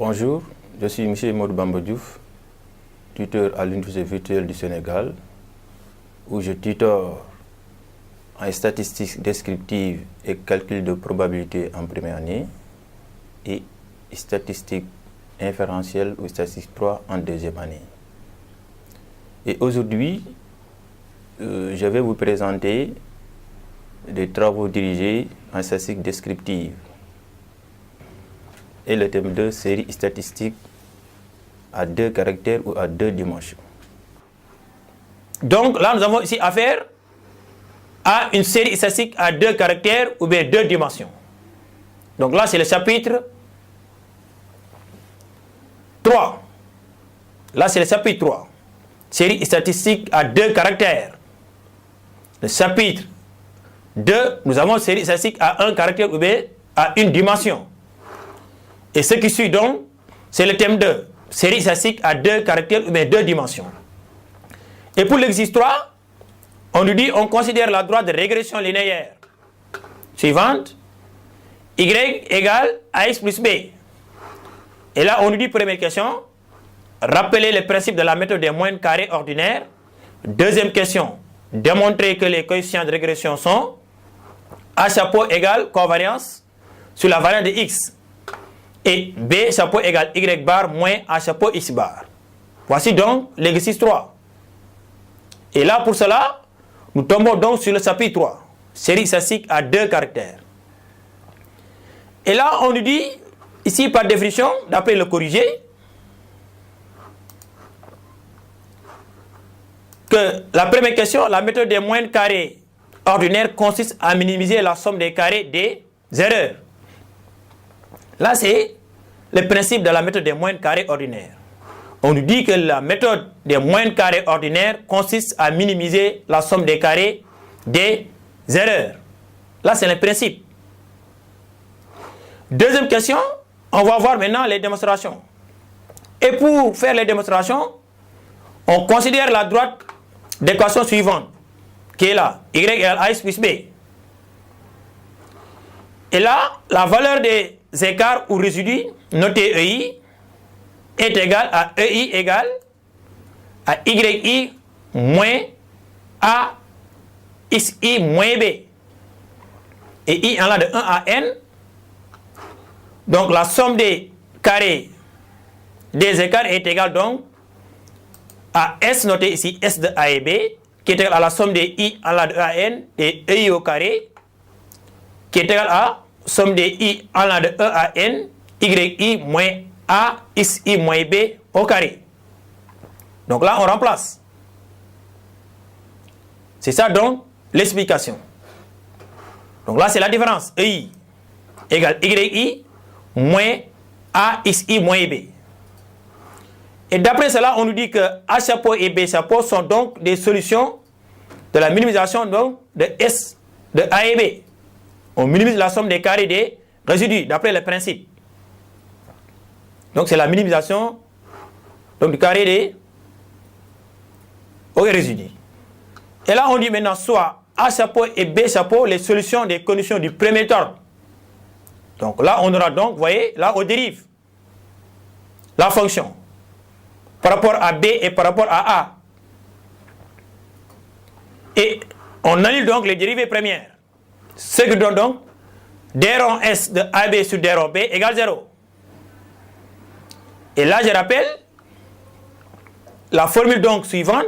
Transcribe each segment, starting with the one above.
Bonjour, je suis M. Modou Bamba Diouf, tuteur à l'Université virtuelle du Sénégal, où je tuteur en statistiques descriptives et calcul de probabilité en première année et statistiques inférentielles ou statistiques 3 en deuxième année. Et aujourd'hui, je vais vous présenter des travaux dirigés en statistique descriptive et le thème de série statistique à 2 caractères ou à 2 dimensions. Donc là, nous avons ici affaire à une série statistique à 2 caractères ou bien 2 dimensions. Donc là, c'est le chapitre 3. Là, c'est le chapitre 3. Série statistique à 2 caractères. Le chapitre 2, nous avons série statistique à 1 caractère ou bien à 1 dimension. Et ce qui suit donc, c'est le thème 2. Série statistique à 2 caractères ou bien 2 dimensions. Et pour l'exercice 3, on nous dit, on considère la droite de régression linéaire suivante, y égale ax plus b. Et là, on nous dit, première question, rappeler le principe de la méthode des moyennes carrées ordinaires. Deuxième question, démontrer que les coefficients de régression sont A chapeau égale covariance sur la variable de x. Et B chapeau égale y bar moins A chapeau x bar. Voici donc l'exercice 3. Et là, pour cela, nous tombons donc sur le chapitre 3. Série statistique à 2 caractères. Et là, on nous dit, ici par définition, d'après le corrigé, que la première question, la méthode des moyennes carrées ordinaires consiste à minimiser la somme des carrés des erreurs. Là, c'est le principe de la méthode des moyennes carrées ordinaires. On nous dit que la méthode des moyennes carrées ordinaires consiste à minimiser la somme des carrés des erreurs. Là, c'est le principe. Deuxième question, on va voir maintenant les démonstrations. Et pour faire les démonstrations, on considère la droite d'équation suivante, qui est là, y égale ax plus b. Et là, la valeur des écarts ou résidus notés EI est égale à EI égale à YI moins A XI moins B. Et I en là de 1 à N. Donc la somme des carrés des écarts est égale donc à S noté ici S de A et B, qui est égal à la somme des I en là de 1 à N et EI au carré, qui est égal à somme des I en là de 1 à N, YI moins A, XI moins B au carré. Donc là, on remplace. C'est ça donc l'explication. Donc là, c'est la différence. EI égale YI moins A, XI moins B. Et d'après cela, on nous dit que A chapeau et B chapeau sont donc des solutions de la minimisation donc, de S de A et B. On minimise la somme des carrés des résidus, d'après le principe. Donc c'est la minimisation donc, du carré des résidus. Et là, on dit maintenant soit A chapeau et B chapeau, les solutions des conditions du premier ordre. Donc là, on aura donc, vous voyez, là, on dérive la fonction par rapport à B et par rapport à A. Et on annule donc les dérivées premières. Ce qui donne donc d rond S de AB sur d rond B égale 0. Et là, je rappelle la formule donc suivante.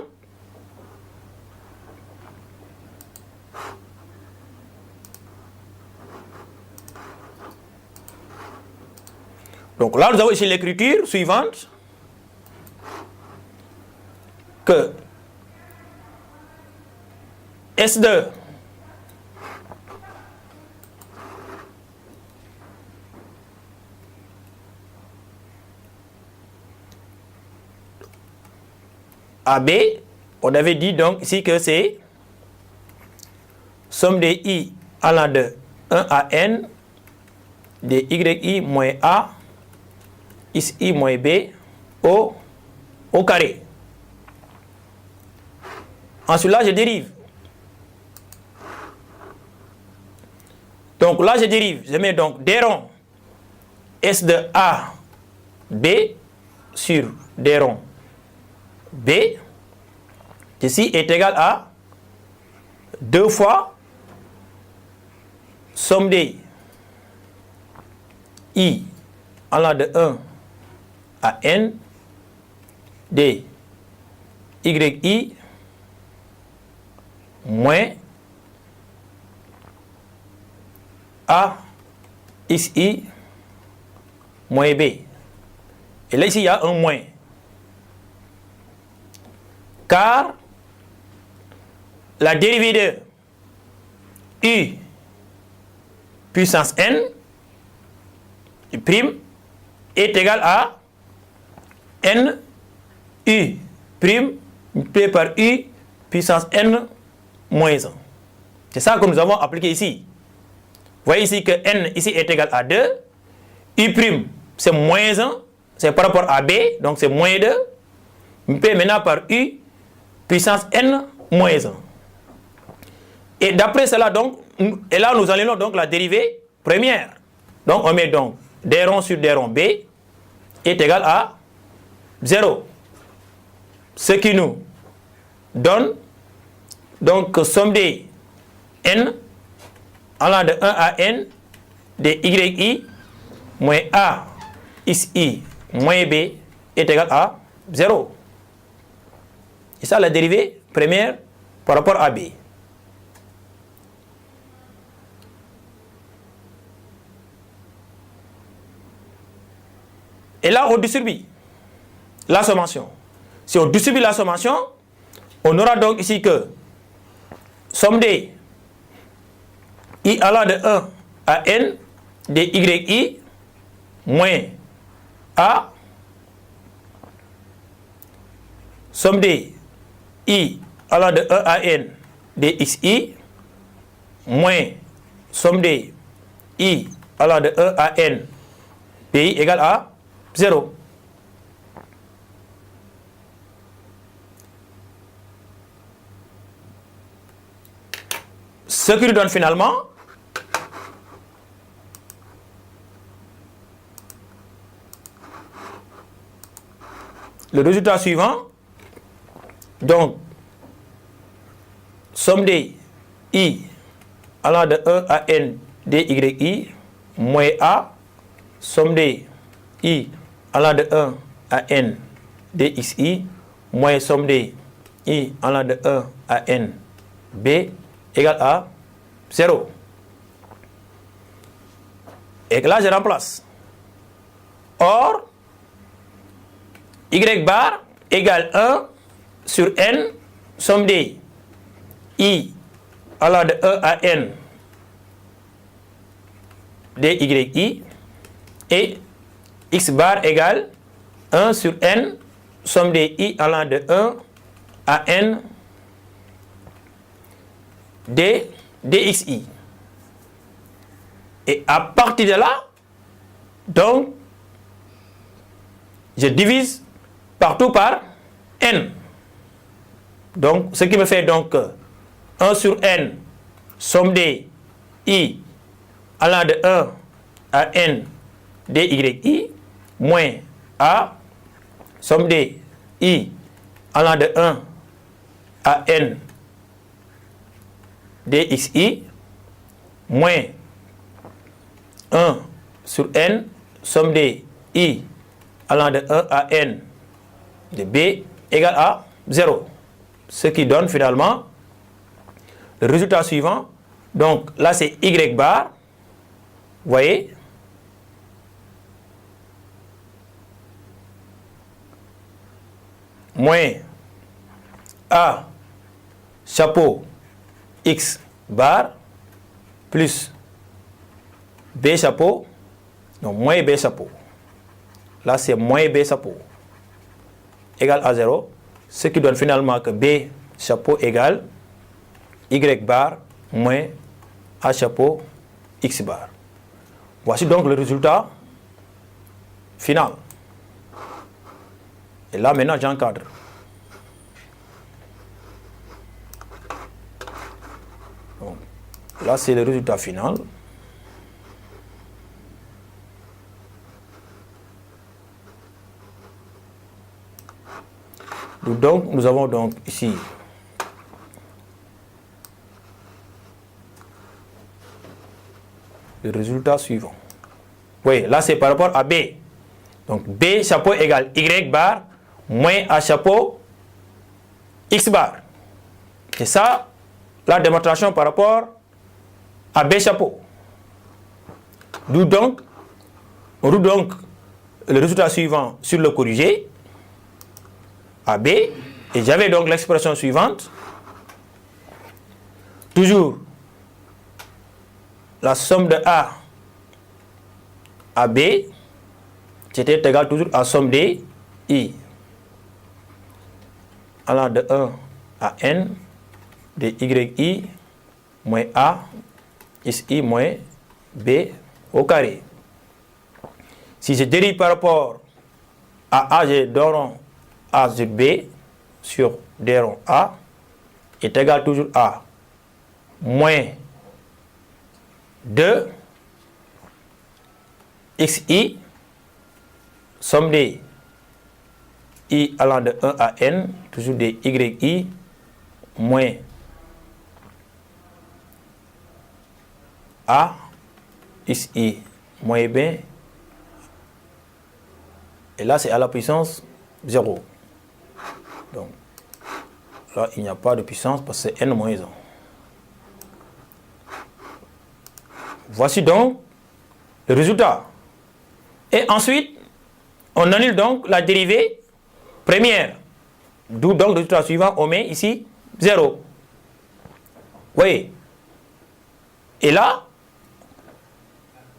Donc là, nous avons ici l'écriture suivante. Que S2 AB, on avait dit donc ici que c'est somme des I allant de 1 à N des YI moins A XI moins B au carré. Ensuite là je dérive. Donc là je dérive, je mets donc d rond S de A B sur D rond B, ceci est égal à 2 fois somme des I allant de 1 à N des YI moins A XI moins B. Et là, ici, il y a un moins. Car la dérivée de U puissance N prime est égale à N U prime multiplié par U puissance N moins 1. C'est ça que nous avons appliqué ici. Vous voyez ici que N ici est égal à 2. U prime, c'est moins 1. C'est par rapport à B, donc c'est moins 2. Multiplié maintenant par U puissance N moins 1. Et d'après cela, donc, et là nous allons donc la dérivée première. Donc on met donc D rond sur D rond B est égal à 0. Ce qui nous donne donc somme des N allant de 1 à N des YI moins A XI moins B est égal à 0. Et ça la dérivée première par rapport à B. Et là, on distribue la sommation. Si on distribue la sommation, on aura donc ici que somme des I allant de 1 à N des YI moins A somme des I allant de 1 à N des XI moins somme des I allant de 1 à N BI égale à 0. Ce qui nous donne finalement le résultat suivant. Donc, somme des I allant de 1 à N des YI moins A somme des I allant de 1 à N des XI moins somme des I allant de 1 à N B égale à 0. Et là, je remplace. Or, Y bar égale 1 sur N somme des I allant de 1 à N des YI et X bar égale 1 sur N somme des I allant de 1 à N des DXI. Et à partir de là, donc, je divise partout par N. Donc, ce qui me fait donc 1 sur N somme des I allant de 1 à N des YI moins A somme des I allant de 1 à N des XI moins 1 sur N somme des I allant de 1 à N de B égale à 0. Ce qui donne finalement le résultat suivant. Donc là c'est Y bar. Vous voyez? Moins A chapeau X bar plus B chapeau, donc moins B chapeau. Là, c'est moins B chapeau égale à 0, ce qui donne finalement que B chapeau égale Y bar moins A chapeau X bar. Voici donc le résultat final. Et là, maintenant, j'encadre. Là, c'est le résultat final. Donc, nous avons donc ici le résultat suivant. Oui, là c'est par rapport à B. Donc B chapeau égale Y bar moins A chapeau X bar. C'est ça la démonstration par rapport à B chapeau. D'où donc, on trouve donc le résultat suivant sur le corrigé à B. Et j'avais donc l'expression suivante. Toujours la somme de A à B, c'était égal toujours à somme de I allant de 1 à N de YI moins A XI moins B au carré. Si je dérive par rapport à A, je donne A sur B sur D rond A est égal toujours à moins 2 XI somme de I allant de 1 à N, toujours de YI, moins A, XI, moins B. Et là, c'est à la puissance 0. Donc, là, il n'y a pas de puissance parce que c'est N moins 1. Voici donc le résultat. Et ensuite, on annule donc la dérivée première. D'où donc le résultat suivant, on met ici 0. Vous voyez. Et là,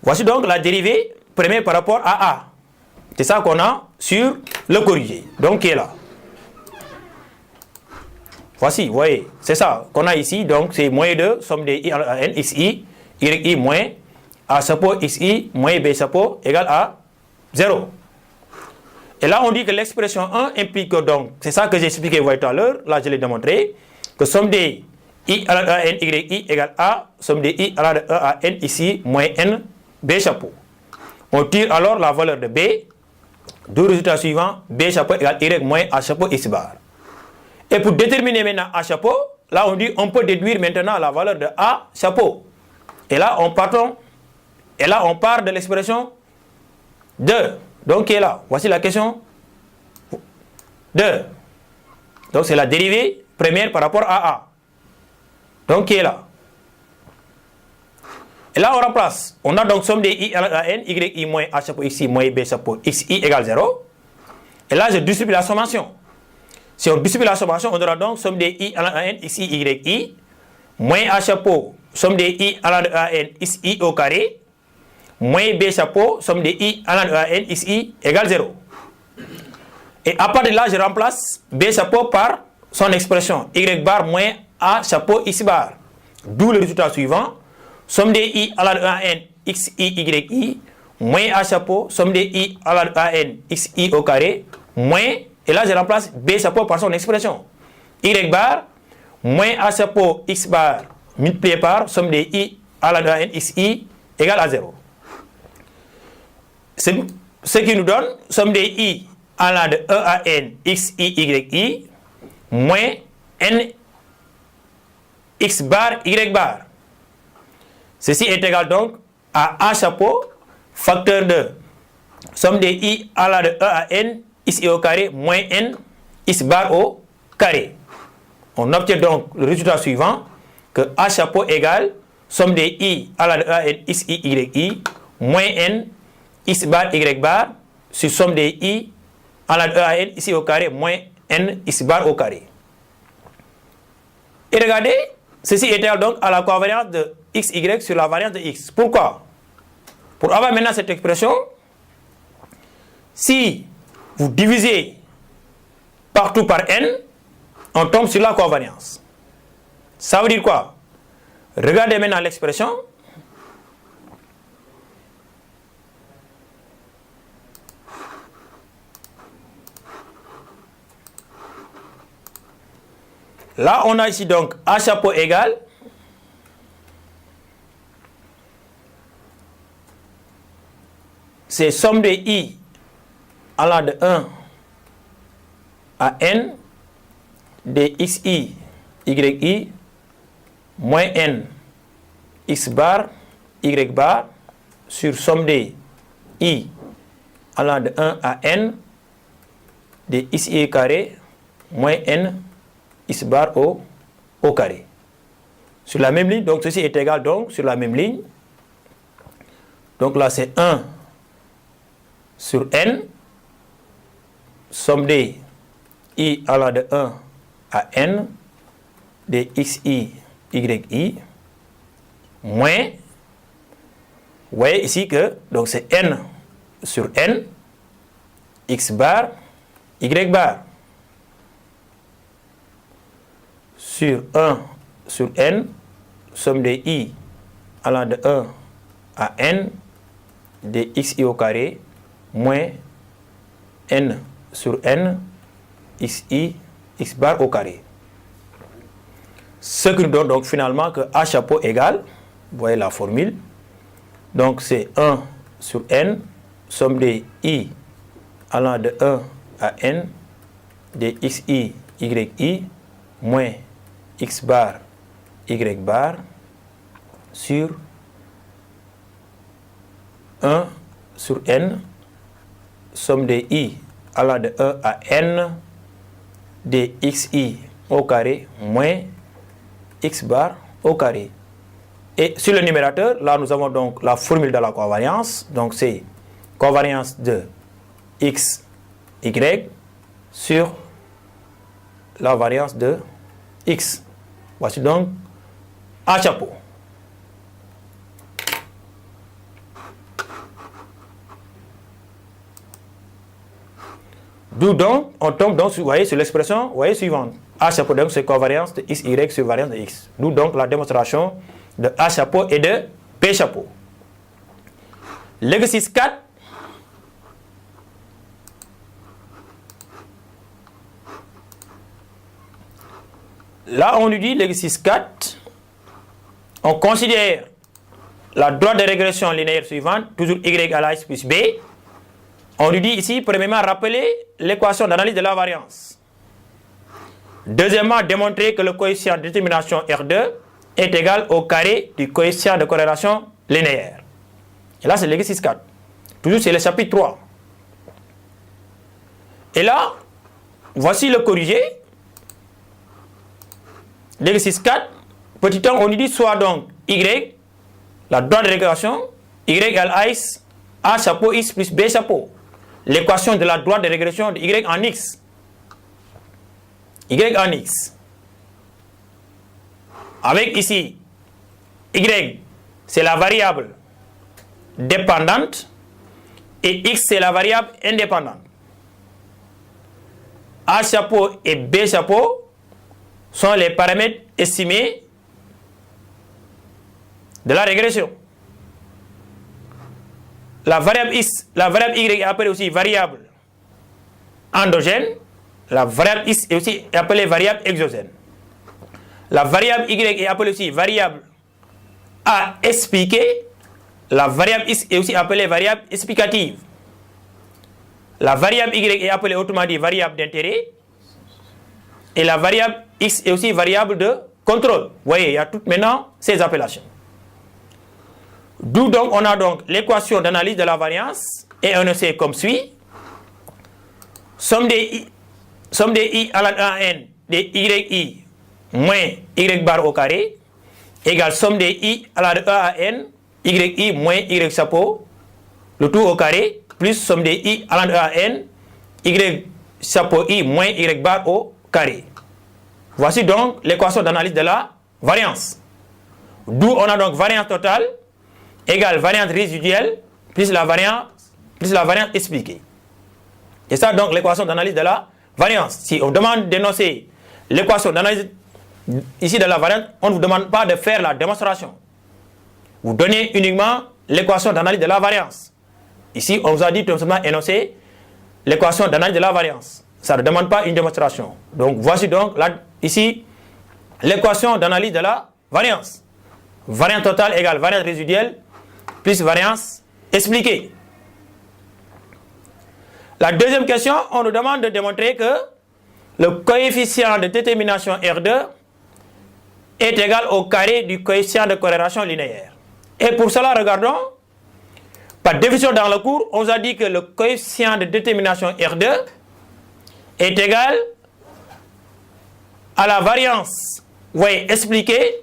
voici donc la dérivée première par rapport à A. C'est ça qu'on a sur le corrigé. Donc, qui est là. Voici, vous voyez. C'est ça qu'on a ici. Donc, c'est moins 2, somme de I à N, XI, YI moins A chapeau XI moins B chapeau égale à 0. Et là, on dit que l'expression 1 implique donc, c'est ça que j'ai expliqué tout à l'heure, là je l'ai démontré, que somme de I à la N, YI égale A, somme de I à la E à N ici, moins N, B chapeau. On tire alors la valeur de B, d'où résultat suivant, B chapeau égale Y moins A chapeau X bar. Et pour déterminer maintenant A chapeau, là on dit, on peut déduire maintenant la valeur de A chapeau. Et là, on part de l'expression 2. Donc, qui est là? Voici la question 2. Donc, c'est la dérivée première par rapport à A. Donc, qui est là? Et là, on remplace. On a donc somme de I à la N, YI moins A chapeau XI moins B chapeau XI égale 0. Et là, je distribue la sommation. Si on distribue la sommation, on aura donc somme de I à la N, XI, YI moins A chapeau, somme de I à la N, XI au carré moins B chapeau, somme de I à la N, XI égale 0. Et à partir de là, je remplace B chapeau par son expression Y bar moins A chapeau X bar. D'où le résultat suivant. Somme de I à la N, XI, YI moins A chapeau, somme de I à la N, XI au carré moins, et là je remplace B chapeau par son expression Y bar moins A chapeau X bar multiplié par somme de I à la N, XI égale à 0. C'est ce qui nous donne somme de I à la de E à N, XI, YI moins N, X bar, Y bar. Ceci est égal donc à A chapeau, facteur de somme de I à la de E à N, XI au carré, moins N, X bar au carré. On obtient donc le résultat suivant, que A chapeau égale somme de I à la de E à N, XI, YI, moins N, X bar, Y bar, sur somme de I à la de E à N, ici au carré, moins N, X bar au carré. Et regardez, ceci est égal donc à la covariance de XY sur la variance de X. Pourquoi? Pour avoir maintenant cette expression, si vous divisez partout par N, on tombe sur la covariance. Ça veut dire quoi? Regardez maintenant l'expression. Là, on a ici donc A chapeau égale c'est somme de I allant de 1 à n de xi, yi, moins n x bar, y bar, sur somme de i allant de 1 à n de xi carré, moins n x bar au carré. Sur la même ligne, donc ceci est égal donc sur la même ligne. Donc là c'est 1 sur n, somme de i allant de 1 à n de xi, yi, moins, vous voyez ici que donc c'est n sur n, x bar, y bar, sur 1 sur n, somme de i allant de 1 à n de xi au carré, moins n sur n, xi, x bar au carré. Ce qui nous donne donc finalement que A chapeau égale, vous voyez la formule, donc c'est 1 sur n, somme de i allant de 1 à n de xi, yi, moins x bar, y bar, sur 1 sur n, somme de i allant de 1 à n de xi au carré, moins x bar au carré. Et sur le numérateur, là nous avons donc la formule de la covariance, donc c'est covariance de x, y sur la variance de x. Voici donc A chapeau. D'où donc, on tombe donc, vous voyez, sur l'expression, vous voyez, suivante. A chapeau, donc, c'est covariance de x, y sur variance de x. D'où donc la démonstration de A chapeau et de B chapeau. L'exercice 4. Là, on lui dit, l'exercice 4, on considère la droite de régression linéaire suivante, toujours y à la x plus b. On lui dit ici, premièrement, rappeler l'équation d'analyse de la variance. Deuxièmement, démontrer que le coefficient de détermination R2 est égal au carré du coefficient de corrélation linéaire. Et là, c'est l'exercice 4. Toujours, c'est le chapitre 3. Et là, voici le corrigé. L'exercice 4, petit 1, on lui dit soit donc y, la droite de régression, y égale a chapeau x plus b chapeau. L'équation de la droite de régression de y en x. Y en x. Avec ici, y, c'est la variable dépendante et x, c'est la variable indépendante. A chapeau et b chapeau sont les paramètres estimés de la régression. La variable x, la variable y est appelée aussi variable endogène. La variable x est aussi appelée variable exogène. La variable y est appelée aussi variable à expliquer. La variable x est aussi appelée variable explicative. La variable y est appelée autrement dit variable d'intérêt. Et la variable x est aussi variable de contrôle. Vous voyez, il y a toutes maintenant ces appellations. D'où donc on a donc l'équation d'analyse de la variance et on sait comme suit. Somme de i à la n de yi moins y bar au carré égale somme de i à la de a à n yi moins y chapeau, le tout au carré, plus somme de i à la de a à n y chapeau i moins y bar au carré. Voici donc l'équation d'analyse de la variance. D'où on a donc variance totale égale variance résiduelle plus la variance expliquée. Et ça donc l'équation d'analyse de la variance. Si on demande d'énoncer l'équation d'analyse ici de la variance, on ne vous demande pas de faire la démonstration. Vous donnez uniquement l'équation d'analyse de la variance. Ici, on vous a dit tout simplement énoncer l'équation d'analyse de la variance. Ça ne demande pas une démonstration. Donc voici donc là, ici l'équation d'analyse de la variance. Variance totale égale variance résiduelle plus variance expliquée. La deuxième question, on nous demande de démontrer que le coefficient de détermination R2 est égal au carré du coefficient de corrélation linéaire. Et pour cela, regardons, par définition dans le cours, on nous a dit que le coefficient de détermination R2 est égal à la variance, vous voyez, expliquée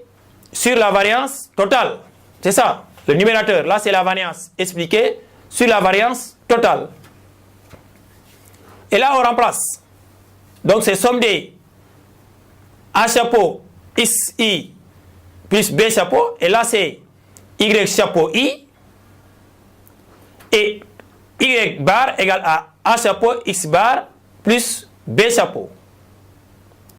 sur la variance totale. C'est ça, le numérateur. Là, c'est la variance expliquée sur la variance totale. Et là, on remplace. Donc, c'est somme des A chapeau XI plus B chapeau. Et là, c'est Y chapeau I. Et Y bar égale à A chapeau X bar plus B chapeau.